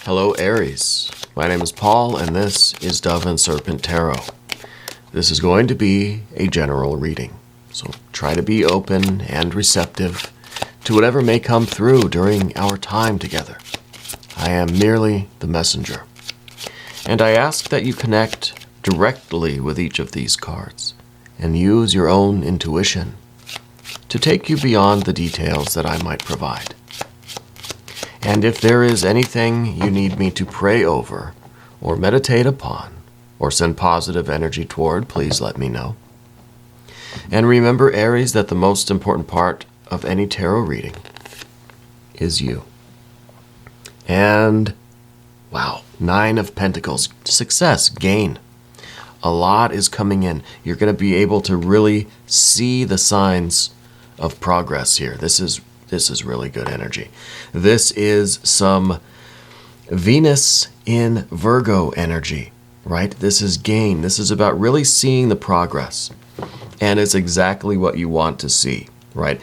Hello Aries, my name is Paul and this is Dove and Serpent Tarot. This is going to be a general reading, so try to be open and receptive to whatever may come through during our time together. I am merely the messenger, and I ask that you connect directly with each of these cards and use your own intuition to take you beyond the details that I might provide. And if there is anything you need me to pray over, or meditate upon, or send positive energy toward, please let me know. And remember, Aries, that the most important part of any tarot reading is you. And, wow, 9 of Pentacles, success, gain. A lot is coming in. You're going to be able to really see the signs of progress here. This is really good energy. This is some Venus in Virgo energy, right? This is gain. This is about really seeing the progress. And it's exactly what you want to see, right?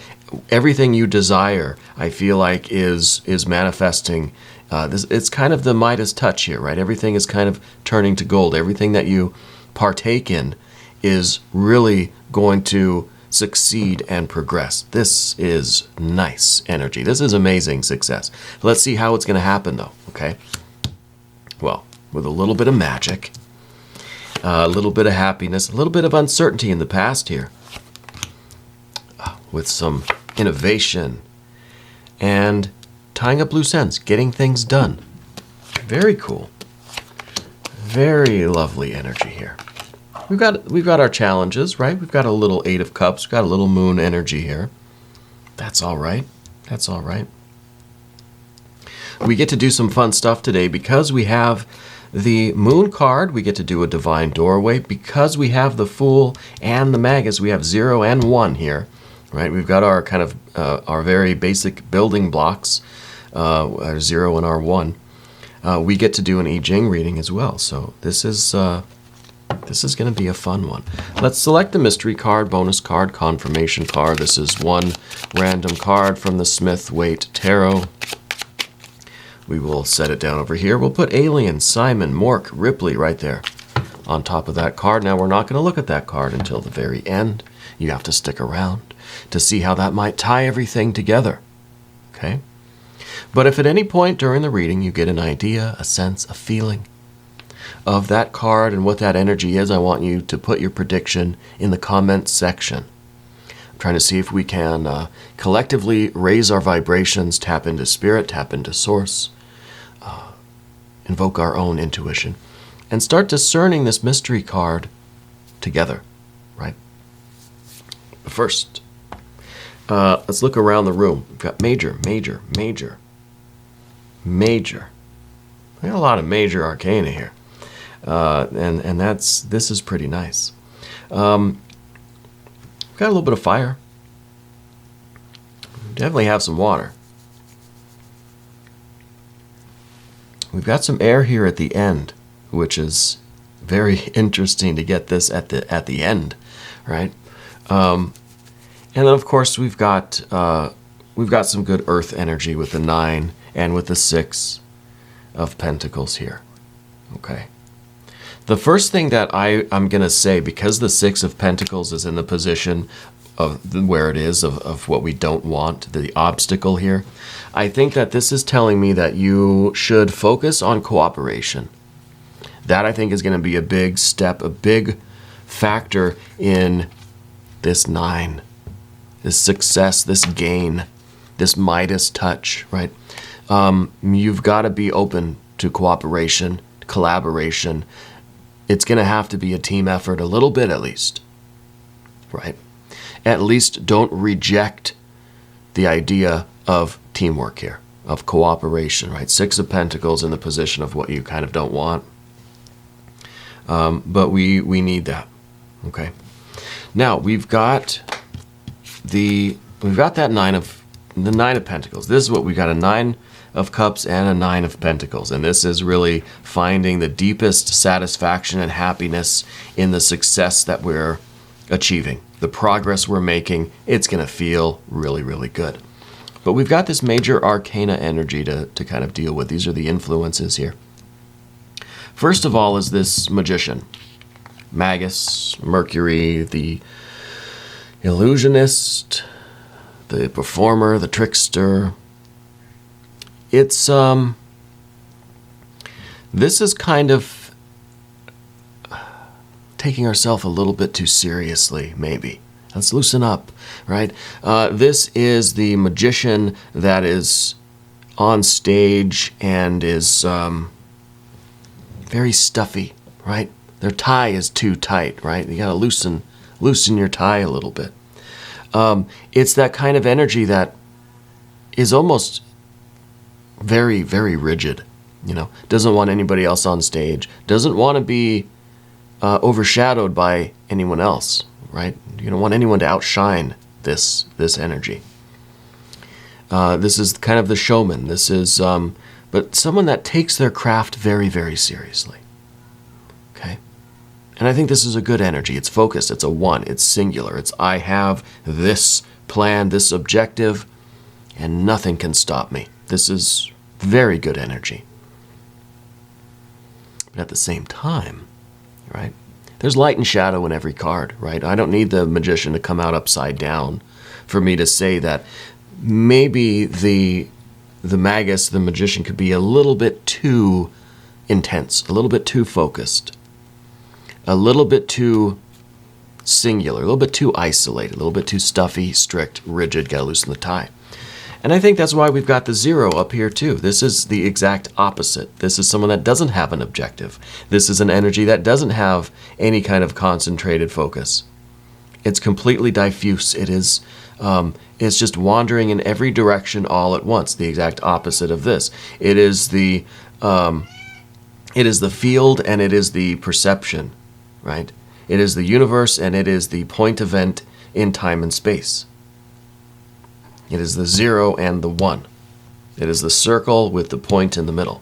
Everything you desire, I feel like, is manifesting. It's kind of the Midas touch here, right? Everything is kind of turning to gold. Everything that you partake in is really going to succeed and progress. This is nice energy. This is amazing success. Let's see how it's going to happen, though, okay? Well, with a little bit of magic, a little bit of happiness, a little bit of uncertainty in the past here, with some innovation, and tying up loose ends, getting things done. Very cool. Very lovely energy here. We've got our challenges, right? We've got a little 8 of Cups. We've got a little moon energy here. That's all right. That's all right. We get to do some fun stuff today because we have the moon card. We get to do a divine doorway. Because we have the Fool and the Magus, we have 0 and 1 here, right? We've got our kind of our very basic building blocks, our 0 and our 1. We get to do an Jing reading as well. So this is going to be a fun one. Let's select the mystery card, bonus card, confirmation card. This is one random card from the Smith-Waite Tarot. We will set it down over here. We'll put Alien, Simon, Mork, Ripley right there on top of that card. Now, we're not going to look at that card until the very end. You have to stick around to see how that might tie everything together. Okay? But if at any point during the reading you get an idea, a sense, a feeling of that card and what that energy is, I want you to put your prediction in the comments section. I'm trying to see if we can collectively raise our vibrations, tap into spirit, tap into source, invoke our own intuition, and start discerning this mystery card together, right? But first, let's look around the room. We've got major, major, major, major. We got a lot of major arcana here. And this is pretty nice. We've got a little bit of fire. We definitely have some water. We've got some air here at the end, which is very interesting to get this at the end, right? And then of course we've got some good earth energy with the 9 and with the 6 of Pentacles here. Okay. The first thing that I'm going to say, because the 6 of Pentacles is in the position of where it is, of what we don't want, the obstacle here, I think that this is telling me that you should focus on cooperation. That, I think, is going to be a big step, a big factor in this 9, this success, this gain, this Midas touch, right? You've got to be open to cooperation, collaboration. It's going to have to be a team effort, a little bit at least, right? At least don't reject the idea of teamwork here, of cooperation, right? 6 of Pentacles in the position of what you kind of don't want. But we need that, okay? Now, we've got that 9 of Pentacles. This is what we got, a 9 of Cups and a 9 of Pentacles. And this is really finding the deepest satisfaction and happiness in the success that we're achieving. The progress we're making, it's going to feel really, really good. But we've got this major arcana energy to kind of deal with. These are the influences here. First of all is this magician. Magus, Mercury, the illusionist, the performer, the trickster. It's, this is kind of taking ourselves a little bit too seriously, maybe. Let's loosen up, right? This is the magician that is on stage and is very stuffy, right? Their tie is too tight, right? You gotta loosen your tie a little bit. It's that kind of energy that is almost very, very rigid, you know? Doesn't want anybody else on stage. Doesn't want to be overshadowed by anyone else, right? You don't want anyone to outshine this energy. This is kind of the showman. This is, but someone that takes their craft very, very seriously. Okay? And I think this is a good energy. It's focused. It's a one. It's singular. It's I have this plan, this objective, and nothing can stop me. This is very good energy. But at the same time, right? There's light and shadow in every card, right? I don't need the magician to come out upside down for me to say that maybe the magus, the magician, could be a little bit too intense, a little bit too focused, a little bit too singular, a little bit too isolated, a little bit too stuffy, strict, rigid, gotta loosen the tie. And I think that's why we've got the 0 up here too. This is the exact opposite. This is someone that doesn't have an objective. This is an energy that doesn't have any kind of concentrated focus. It's completely diffuse. It is, it's just wandering in every direction all at once. The exact opposite of this. It is the field and it is the perception, right? It is the universe and it is the point event in time and space. It is the 0 and the 1. It is the circle with the point in the middle.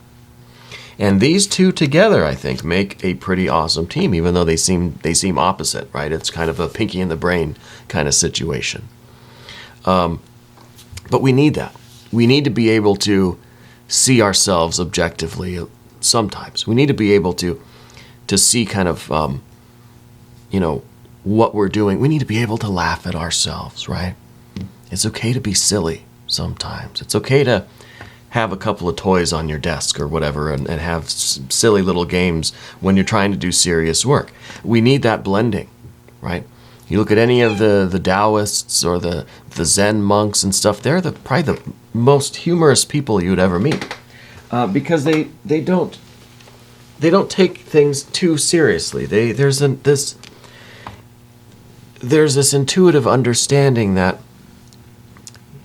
And these two together, I think, make a pretty awesome team, even though they seem opposite, right? It's kind of a pinky in the brain kind of situation. But we need that. We need to be able to see ourselves objectively sometimes. We need to be able to see kind of, you know, what we're doing. We need to be able to laugh at ourselves, right? It's okay to be silly sometimes. It's okay to have a couple of toys on your desk or whatever and have silly little games when you're trying to do serious work. We need that blending, right? You look at any of the Taoists or the Zen monks and stuff, they're probably the most humorous people you'd ever meet because they don't take things too seriously. There's this intuitive understanding that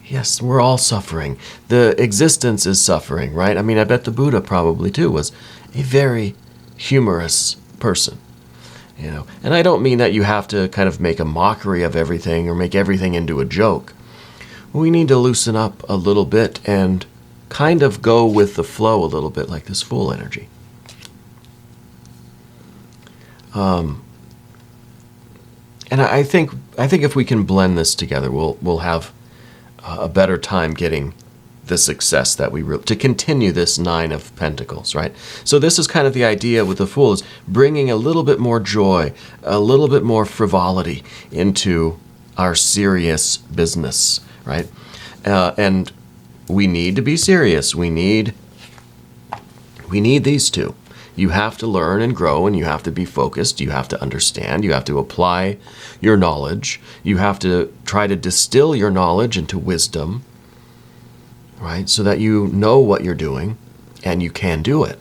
yes, we're all suffering. The existence is suffering, right? I mean, I bet the Buddha probably too was a very humorous person, you know. And I don't mean that you have to kind of make a mockery of everything or make everything into a joke. We need to loosen up a little bit and kind of go with the flow a little bit, like this Fool energy. And I think if we can blend this together, we'll have a better time getting the success that to continue this 9 of Pentacles, right? So this is kind of the idea with the Fool, is bringing a little bit more joy, a little bit more frivolity into our serious business, right? And we need to be serious. We need these two. You have to learn and grow, and you have to be focused. You have to understand. You have to apply your knowledge. You have to try to distill your knowledge into wisdom, right? So that you know what you're doing and you can do it.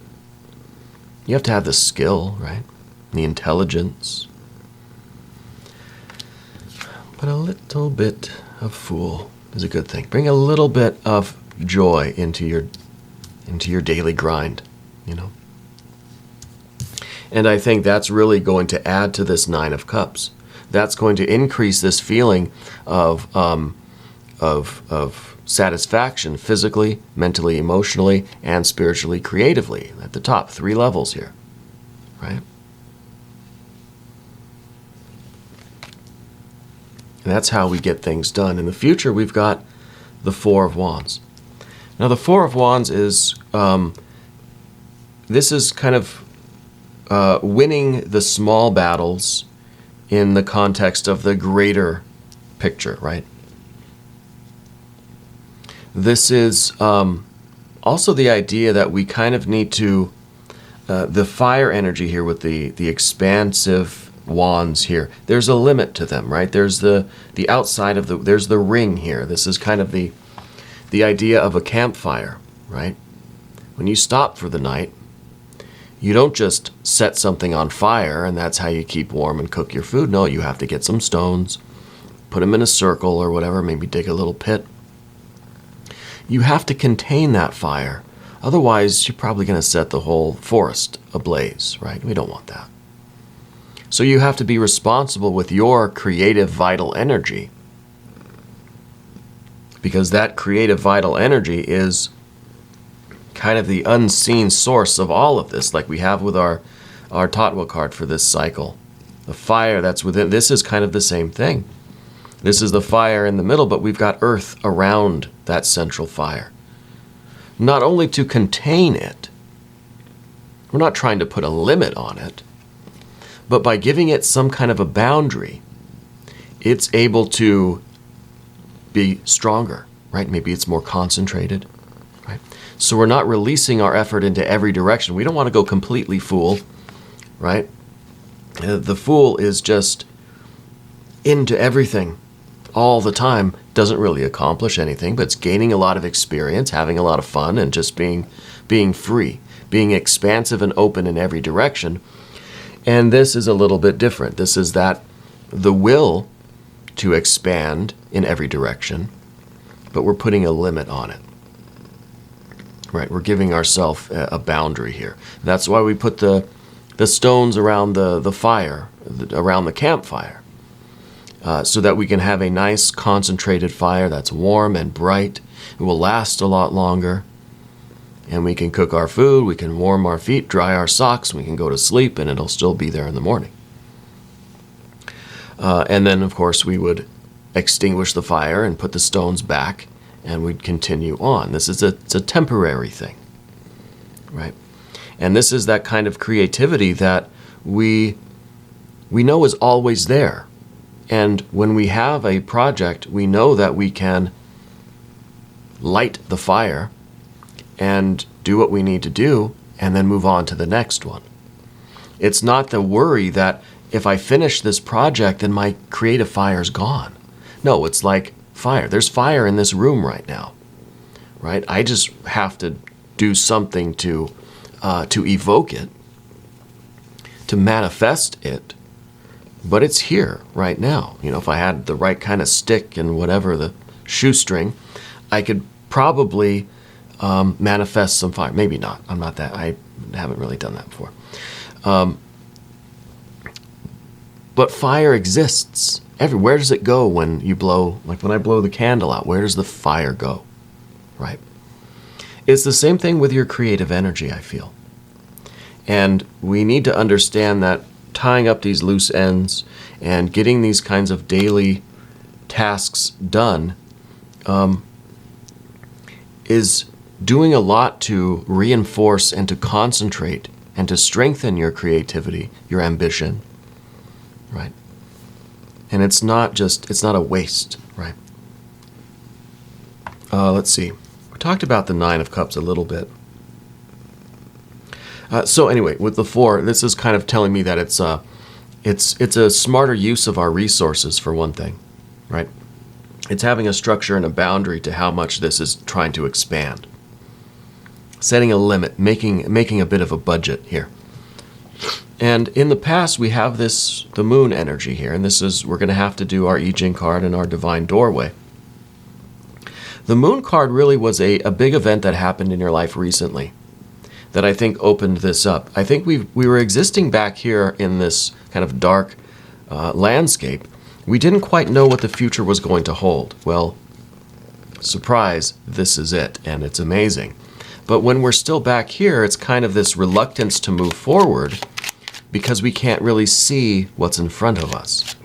You have to have the skill, right? The intelligence. But a little bit of Fool is a good thing. Bring a little bit of joy into your daily grind, you know? And I think that's really going to add to this 9 of Cups. That's going to increase this feeling of satisfaction physically, mentally, emotionally, and spiritually, creatively. At the top, 3 levels here, right? And that's how we get things done. In the future, we've got the Four of Wands. Now the Four of Wands is, this is kind of winning the small battles in the context of the greater picture, right? This is also the idea that we kind of need to, the fire energy here with the expansive wands here, there's a limit to them, right? There's the outside of there's the ring here. This is kind of the idea of a campfire, right? When you stop for the night, you don't just set something on fire and that's how you keep warm and cook your food. No, you have to get some stones, put them in a circle or whatever, maybe dig a little pit. You have to contain that fire. Otherwise, you're probably going to set the whole forest ablaze, right? We don't want that. So you have to be responsible with your creative vital energy, because that creative vital energy is kind of the unseen source of all of this, like we have with our Totwa card for this cycle. The fire that's within, this is kind of the same thing. This is the fire in the middle, but we've got earth around that central fire. Not only to contain it, we're not trying to put a limit on it, but by giving it some kind of a boundary, it's able to be stronger, right? Maybe it's more concentrated, right? So we're not releasing our effort into every direction. We don't want to go completely fool, right? The fool is just into everything all the time, doesn't really accomplish anything, but it's gaining a lot of experience, having a lot of fun, and just being free, being expansive and open in every direction. And this is a little bit different. This is that the will to expand in every direction, but we're putting a limit on it. Right, we're giving ourselves a boundary here. That's why we put the stones around the fire, around the campfire, so that we can have a nice concentrated fire that's warm and bright. It will last a lot longer, and we can cook our food, we can warm our feet, dry our socks, we can go to sleep, and it'll still be there in the morning. And then, of course, we would extinguish the fire and put the stones back, and we'd continue on. It's a temporary thing, right? And this is that kind of creativity that we know is always there. And when we have a project, we know that we can light the fire and do what we need to do and then move on to the next one. It's not the worry that if I finish this project, then my creative fire's gone. No, it's like fire. There's fire in this room right now, right? I just have to do something to evoke it, to manifest it, but it's here right now. You know, if I had the right kind of stick and whatever, the shoestring, I could probably manifest some fire. Maybe not. I haven't really done that before. But fire exists. Where does it go when you blow, like when I blow the candle out, where does the fire go, right? It's the same thing with your creative energy, I feel. And we need to understand that tying up these loose ends and getting these kinds of daily tasks done is doing a lot to reinforce and to concentrate and to strengthen your creativity, your ambition, right? And it's not a waste, right? Let's see. We talked about the Nine of Cups a little bit. So anyway, with the Four, this is kind of telling me that it's a smarter use of our resources, for one thing, right? It's having a structure and a boundary to how much this is trying to expand. Setting a limit, making a bit of a budget here. And in the past, we have the moon energy here, and we're going to have to do our I Ching card and our divine doorway. The moon card really was a big event that happened in your life recently that I think opened this up. I think we were existing back here in this kind of dark landscape. We didn't quite know what the future was going to hold. Well, surprise, this is it, and it's amazing. But when we're still back here, it's kind of this reluctance to move forward because we can't really see what's in front of us.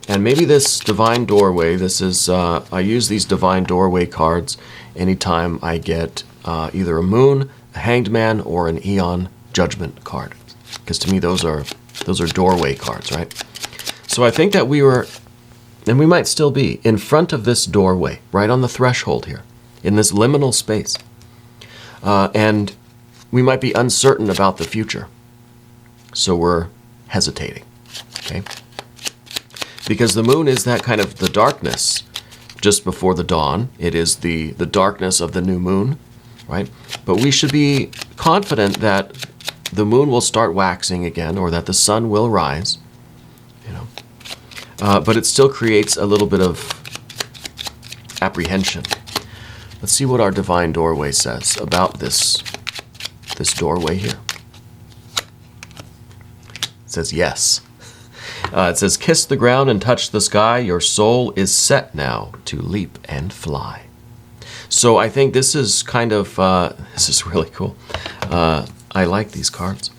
And maybe this divine doorway, this is, I use these divine doorway cards anytime I get either a moon, a hanged man, or an eon judgment card. Because to me, those are doorway cards, right? So I think that we were, and we might still be, in front of this doorway, right on the threshold here, in this liminal space. And we might be uncertain about the future. So we're hesitating, okay? Because the moon is that kind of the darkness just before the dawn. It is the darkness of the new moon, right? But we should be confident that the moon will start waxing again, or that the sun will rise, you know. But it still creates a little bit of apprehension. Let's see what our divine doorway says about this doorway here. It says yes. It says, kiss the ground and touch the sky. Your soul is set now to leap and fly. So I think this is kind of, this is really cool. I like these cards.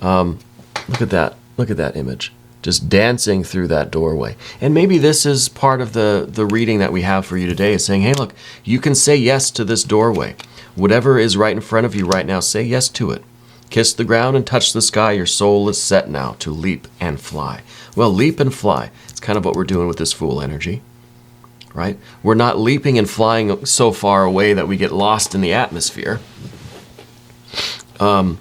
Look at that. Look at that image. Just dancing through that doorway. And maybe this is part of the reading that we have for you today, is saying, hey, look, you can say yes to this doorway. Whatever is right in front of you right now, say yes to it. Kiss the ground and touch the sky. Your soul is set now to leap and fly. Well, leap and fly. It's kind of what we're doing with this Fool energy, right? We're not leaping and flying so far away that we get lost in the atmosphere. But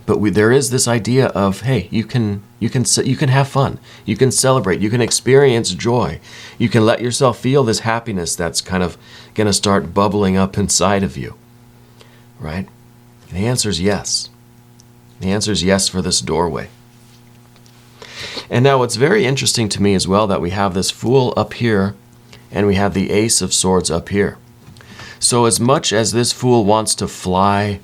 there is this idea of, hey, you can have fun. You can celebrate. You can experience joy. You can let yourself feel this happiness that's kind of going to start bubbling up inside of you, right? And the answer is yes. The answer is yes for this doorway. And now it's very interesting to me as well that we have this Fool up here and we have the Ace of Swords up here. So as much as this Fool wants to fly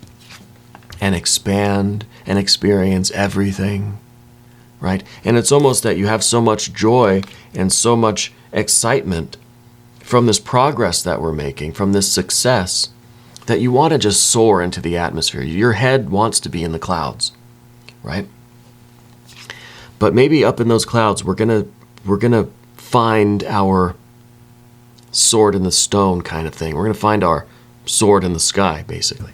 and expand and experience everything, right? And it's almost that you have so much joy and so much excitement from this progress that we're making, from this success, that you want to just soar into the atmosphere. Your head wants to be in the clouds, right? But maybe up in those clouds, we're gonna find our sword in the stone kind of thing. We're gonna find our sword in the sky, basically.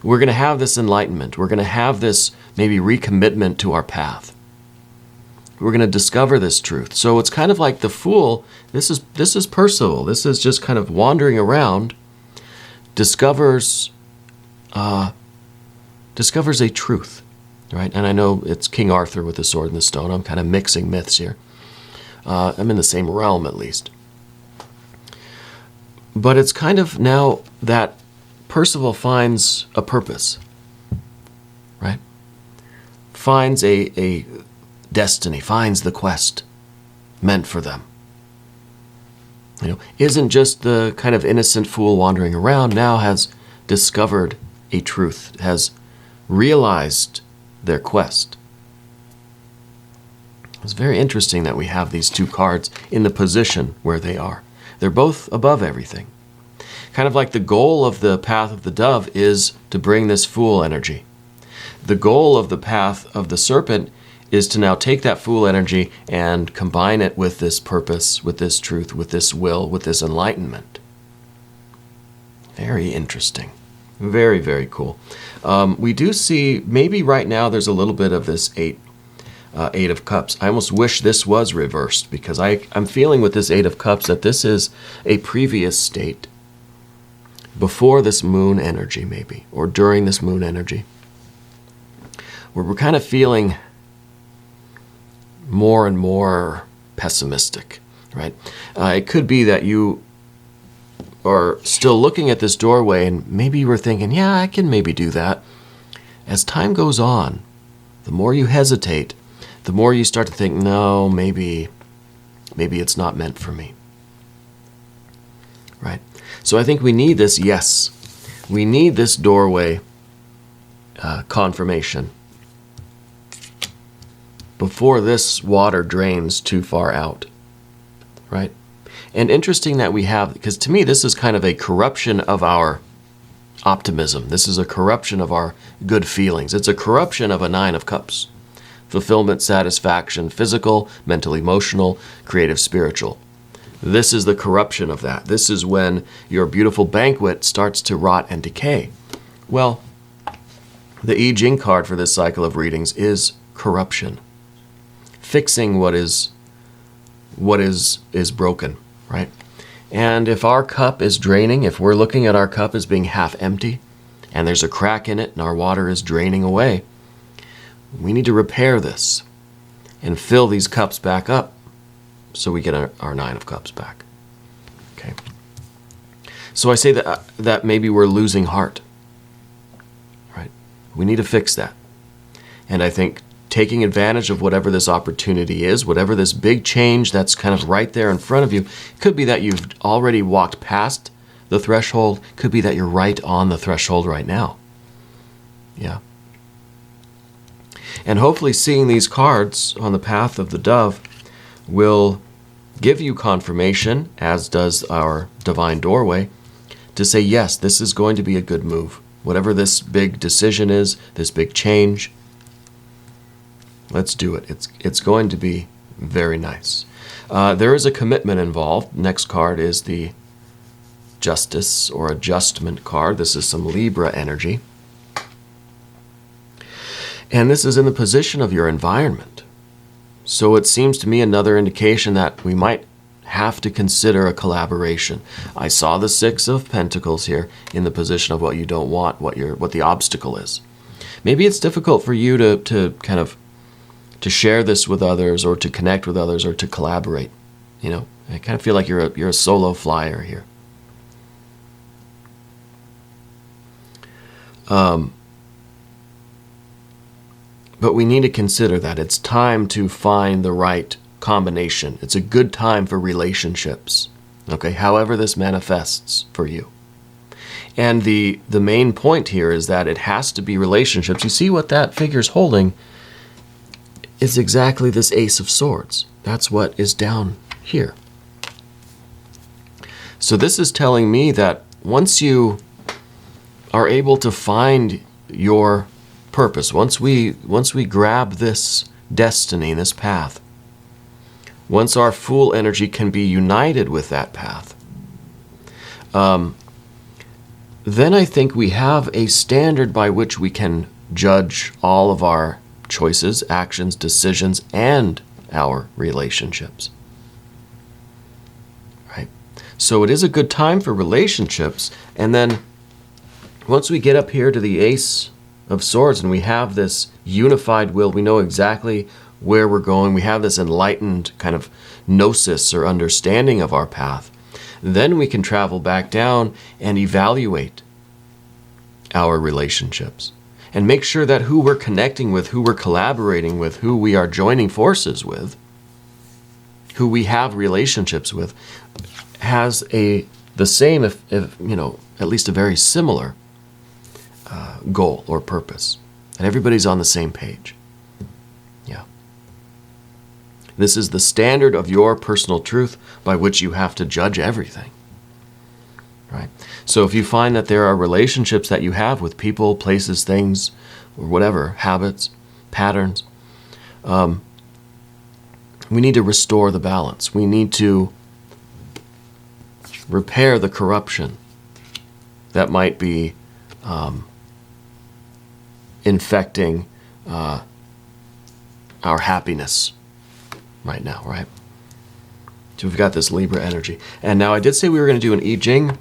We're gonna have this enlightenment. We're gonna have this maybe recommitment to our path. We're gonna discover this truth. So it's kind of like the Fool. This is Percival. This is just kind of wandering around, discovers a truth. Right? And I know it's King Arthur with the sword and the stone. I'm kind of mixing myths here. I'm in the same realm, at least. But it's kind of now that Percival finds a purpose, right? Finds a destiny, finds the quest meant for them. You know, isn't just the kind of innocent fool wandering around, now has discovered a truth, has realized their quest. It's very interesting that we have these two cards in the position where they are. They're both above everything. Kind of like the goal of the path of the dove is to bring this Fool energy. The goal of the path of the serpent is to now take that Fool energy and combine it with this purpose, with this truth, with this will, with this enlightenment. Very interesting. Very, very cool. We do see, maybe right now there's a little bit of this Eight of Cups. I almost wish this was reversed, because I'm feeling with this Eight of Cups that this is a previous state before this moon energy, maybe, or during this moon energy, where we're kind of feeling more and more pessimistic, right? It could be that you are still looking at this doorway and maybe you were thinking, yeah, I can maybe do that. As time goes on, the more you hesitate, the more you start to think, no, maybe it's not meant for me, right? So I think we need this yes. We need this doorway confirmation before this water drains too far out, right? And interesting that we have, because to me this is kind of a corruption of our optimism. This is a corruption of our good feelings. It's a corruption of a Nine of Cups. fulfillment, satisfaction, physical, mental, emotional, creative, spiritual. This is the corruption of that. This is when your beautiful banquet starts to rot and decay. Well, the I Ching card for this cycle of readings is corruption. Fixing what is broken, right? And if our cup is draining, if we're looking at our cup as being half empty, and there's a crack in it and our water is draining away, we need to repair this and fill these cups back up so we get our 9 of cups back. Okay. So I say that maybe we're losing heart, right? We need to fix that. And I think taking advantage of whatever this opportunity is, whatever this big change that's kind of right there in front of you, could be that you've already walked past the threshold, could be that you're right on the threshold right now. Yeah. And hopefully seeing these cards on the path of the dove will give you confirmation, as does our divine doorway, to say, yes, this is going to be a good move. Whatever this big decision is, this big change, let's do it. It's going to be very nice. There is a commitment involved. Next card is the Justice or Adjustment card. This is some Libra energy. And this is in the position of your environment. So it seems to me another indication that we might have to consider a collaboration. I saw the 6 of Pentacles here in the position of what you don't want, what the obstacle is. Maybe it's difficult for you to kind of to share this with others, or to connect with others, or to collaborate. You know, I kind of feel like you're a solo flyer here. But we need to consider that it's time to find the right combination. It's a good time for relationships, okay, however this manifests for you. And the main point here is that it has to be relationships. You see what that figure's holding is exactly this Ace of Swords. That's what is down here. So this is telling me that once you are able to find your purpose, once we grab this destiny, this path, once our full energy can be united with that path, then I think we have a standard by which we can judge all of our choices, actions, decisions, and our relationships. Right? So it is a good time for relationships, and then once we get up here to the Ace of Swords and we have this unified will, we know exactly where we're going, we have this enlightened kind of gnosis or understanding of our path, then we can travel back down and evaluate our relationships and make sure that who we're connecting with, who we're collaborating with, who we are joining forces with, who we have relationships with, has the same, if at least a very similar goal or purpose. And everybody's on the same page. Yeah. This is the standard of your personal truth by which you have to judge everything. Right? So if you find that there are relationships that you have with people, places, things, or whatever, habits, patterns, we need to restore the balance. We need to repair the corruption that might be infecting our happiness right now, right? So we've got this Libra energy. And now I did say we were going to do an I Ching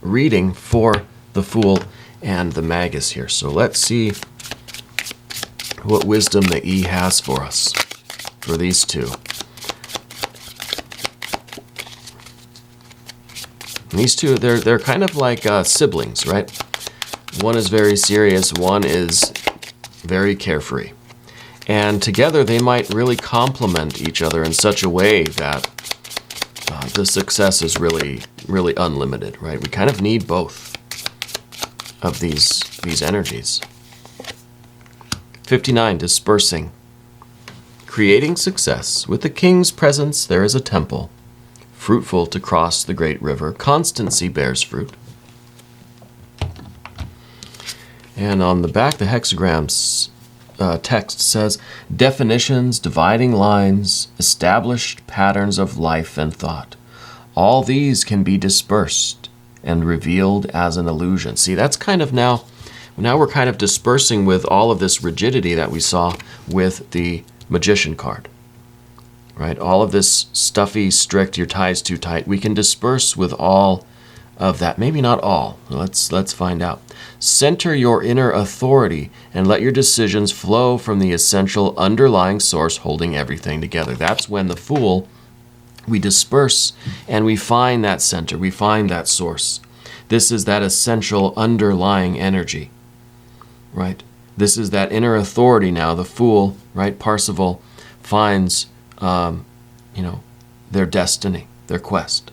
reading for the Fool and the Magus here. So let's see what wisdom the E has for us, for these two. And these two, they're kind of like siblings, right? One is very serious, one is very carefree. And together they might really complement each other in such a way that the success is really, really unlimited, right? We kind of need both of these energies. 59, dispersing. Creating success. With the king's presence there is a temple. Fruitful to cross the great river. Constancy bears fruit. And on the back, the hexagrams text says, definitions, dividing lines, established patterns of life and thought. All these can be dispersed and revealed as an illusion. See, that's kind of now we're kind of dispersing with all of this rigidity that we saw with the Magician card. Right? All of this stuffy, strict, your tie's too tight. We can disperse with all of that. Maybe not all. Let's find out. Center your inner authority and let your decisions flow from the essential underlying source holding everything together. That's when the Fool, we disperse and we find that center. We find that source. This is that essential underlying energy. Right? This is that inner authority now. The Fool, right? Parsifal finds their destiny, their quest.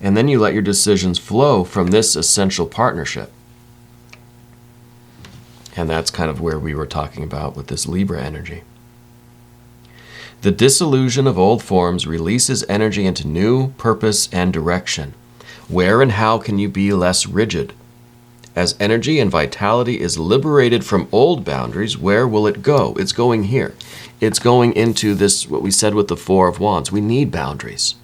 And then you let your decisions flow from this essential partnership. And that's kind of where we were talking about with this Libra energy. The dissolution of old forms releases energy into new purpose and direction. Where and how can you be less rigid? As energy and vitality is liberated from old boundaries, where will it go? It's going here. It's going into this, what we said with the Four of Wands. We need boundaries,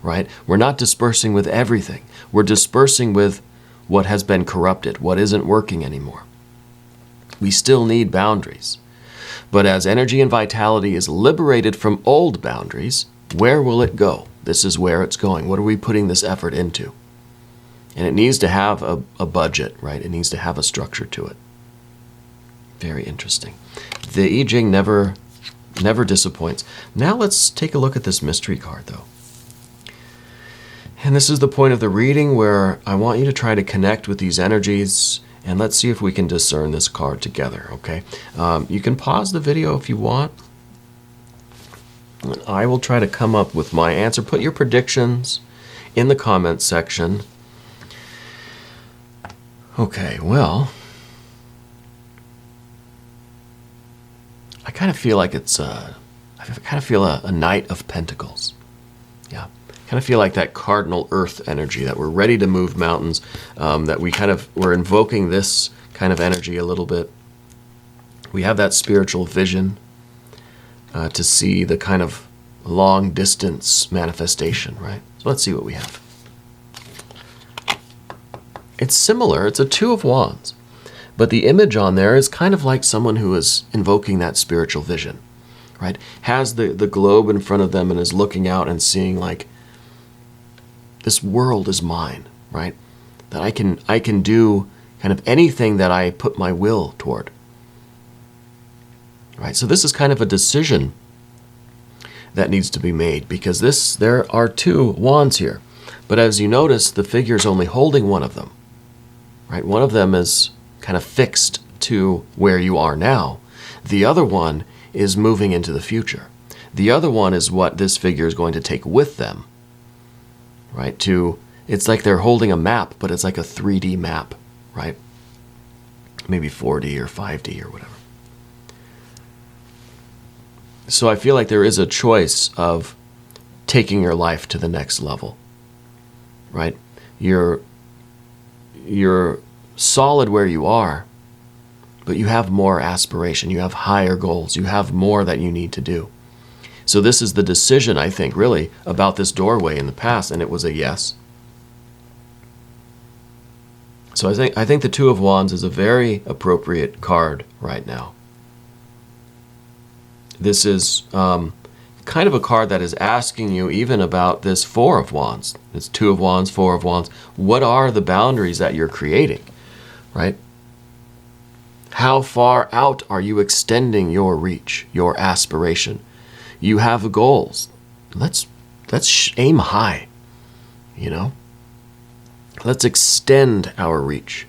right? We're not dispersing with everything. We're dispersing with what has been corrupted, what isn't working anymore. We still need boundaries. But as energy and vitality is liberated from old boundaries, where will it go? This is where it's going. What are we putting this effort into? And it needs to have a budget, right? It needs to have a structure to it. Very interesting. The I Ching never disappoints. Now let's take a look at this mystery card, though. And this is the point of the reading where I want you to try to connect with these energies, and let's see if we can discern this card together, okay? You can pause the video if you want. I will try to come up with my answer. Put your predictions in the comments section. Okay, well, I kind of feel like it's I kind of feel a Knight of Pentacles. Yeah, kind of feel like that cardinal earth energy, that we're ready to move mountains, that we're invoking this kind of energy a little bit. We have that spiritual vision to see the kind of long distance manifestation, right? So let's see what we have. It's similar. It's a Two of Wands. But the image on there is kind of like someone who is invoking that spiritual vision, right? Has the globe in front of them and is looking out and seeing like, this world is mine, right? That I can do kind of anything that I put my will toward. Right? So this is kind of a decision that needs to be made, because there are two wands here. But as you notice, the figure is only holding one of them. Right? One of them is kind of fixed to where you are now. The other one is moving into the future. The other one is what this figure is going to take with them. Right? It's like they're holding a map, but it's like a 3D map, right? Maybe 4D or 5D or whatever. So I feel like there is a choice of taking your life to the next level, right? You're solid where you are, but you have more aspiration. You have higher goals. You have more that you need to do. So this is the decision, I think, really, about this doorway in the past, and it was a yes. So I think the Two of Wands is a very appropriate card right now. This is kind of a card that is asking you even about this Four of Wands. It's Two of Wands, Four of Wands. What are the boundaries that you're creating, right? How far out are you extending your reach, your aspiration? You have goals. Let's aim high, you know? Let's extend our reach,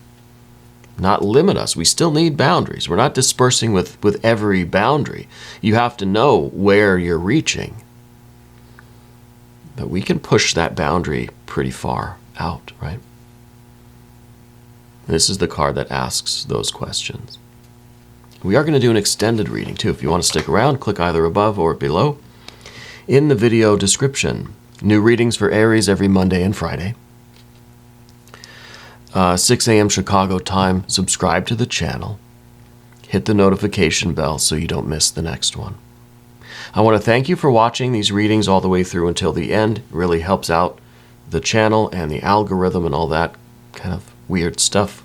not limit us. We still need boundaries. We're not dispersing with every boundary. You have to know where you're reaching. But we can push that boundary pretty far out, right? This is the card that asks those questions. We are going to do an extended reading too. If you want to stick around, click either above or below. In the video description, new readings for Aries every Monday and Friday. 6 a.m. Chicago time. Subscribe to the channel. hit the notification bell so you don't miss the next one. I want to thank you for watching these readings all the way through until the end. It really helps out the channel and the algorithm and all that kind of weird stuff.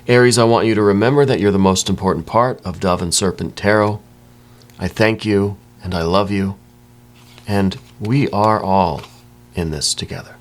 Aries, I want you to remember that you're the most important part of Dove and Serpent Tarot. I thank you and I love you, and we are all in this together.